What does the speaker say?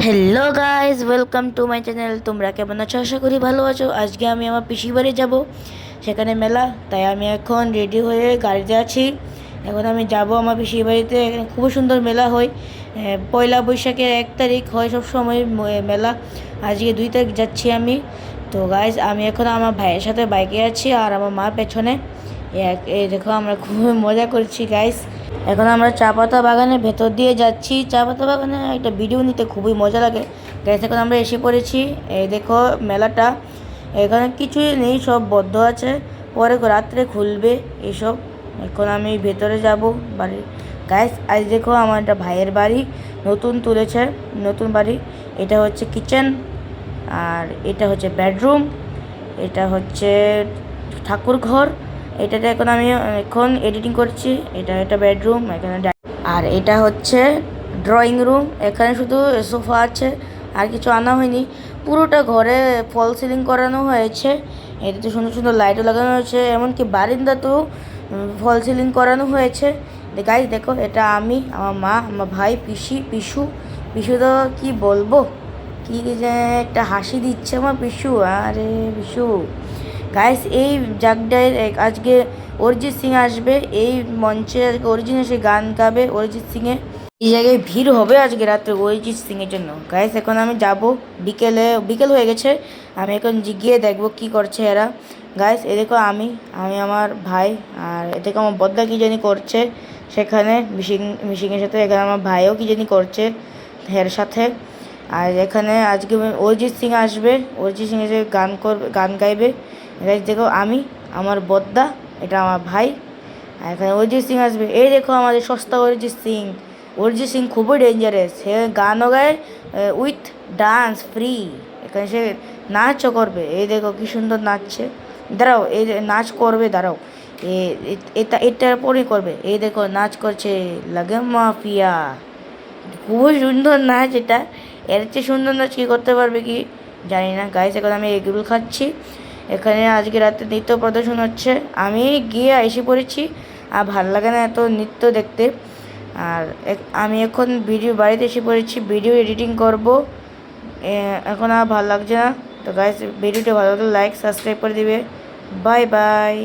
Hello guys, welcome to my channel. তোমরা কেমন আছো? আশা করি ভালো আছো। আজকে আমি আমার পিসির বাড়ি যাব, সেখানে মেলা। তাই আমি এখন রেডি হয়ে গাড়িতে আছি। এখন আমি যাব আমার পিসির বাড়িতে। এখানে খুব সুন্দর মেলা হয়। পয়লা বৈশাখের 1 তারিখ হয় সব সময় মেলা। আজকে 2 তারিখ যাচ্ছি আমি। তো গাইজ, আমি এখন আমার ভাইয়ের সাথে বাইকে আছি আর আমার মা পেছনে। এই দেখো, আমরা খুব মজা করছি গাইজ। এখন আমরা চা পাতা বাগানের ভেতর দিয়ে যাচ্ছি। চা পাতা বাগানে একটা ভিডিও নিতে খুবই মজা লাগে গাইস। এখন আমরা এসে পড়েছি। এই দেখো মেলাটা, এখানে কিছুই নেই, সব বদ্ধ আছে, পরে রাত্রে খুলবে এইসব। এখন আমি ভেতরে যাব বাড়ি গাইস। আজ দেখো, আমার একটা ভাইয়ের বাড়ি নতুন তুলেছে, নতুন বাড়ি। এটা হচ্ছে কিচেন, আর এটা হচ্ছে বেডরুম, এটা হচ্ছে ঠাকুর ঘর। এটাতে এখন আমি এডিটিং করছি। এটা একটা বেডরুম, এখানে আর এটা হচ্ছে ড্রয়িং রুম। এখানে শুধু সোফা আছে, আর কিছু আনা হয়নি। পুরোটা ঘরে ফল সিলিং করানো হয়েছে। এটাতে সুন্দর সুন্দর লাইটও লাগানো হয়েছে, এমনকি বারিন্দাতেও ফল সিলিং করানো হয়েছে। গাইস দেখো, এটা আমি, আমার মা, আমার ভাই, পিসু। পিসু তো কি বলবো, কি যে একটা হাসি দিচ্ছে আমার পিসু। আরে পিসু গাইস, এই জায়গাটায় আজকে অরিজিৎ সিং আসবে। এই মঞ্চে আজকে অরিজিৎ এসে গান গাবে অরিজিৎ সিংয়ে। এই জায়গায় ভিড় হবে আজকে রাত্রে অরিজিৎ সিংয়ের জন্য গাইস। এখন আমি যাব, বিকেল হয়ে গেছে। আমি এখন গিয়ে দেখবো কি করছে এরা গাইস। এ দেখো, আমি আমার ভাই, আর এ দেখো আমার বদ্দা কি জানি করছে সেখানে মিশিংয়ের সাথে। এখানে আমার ভাইও কি জানি করছে এর সাথে। আর এখানে আজকে অরিজিৎ সিং আসবে, অরিজিৎ সিং এসে গান গাইবে গাইস। দেখো, আমি, আমার বদ্দা, এটা আমার ভাই, আর এখানে অরিজিৎ সিং আসবে। এই দেখো আমাদের সস্তা অরিজিৎ সিং। অরিজিৎ সিং খুবই ডেঞ্জারাস, সে গানও গায় উইথ ডান্স ফ্রি। এখানে সে নাচও করবে। এই দেখো কি সুন্দর নাচছে। দাঁড়াও, এই নাচ করবে, দাঁড়াও, এটার পরেই করবে। এই দেখো নাচ করছে, লাগে মাফিয়া। খুবই সুন্দর নাচ এটা। এর চেয়ে সুন্দর নাচ কী করতে পারবে কি জানি না গাইস। এখন আমি এগুলো খাচ্ছি। এখানে আজকে রাতে নৃত্য প্রদর্শন হচ্ছে। আমি গিয়ে এসে পড়েছি, আর ভাল লাগে না এত নৃত্য দেখতে। আর আমি এখন বাড়িতে এসে পড়েছি, ভিডিও এডিটিং করব। এখন আর ভালো লাগছে না। তো গাইস, ভিডিওটা ভালো লাগলে লাইক সাবস্ক্রাইব করে দিবে। Bye bye.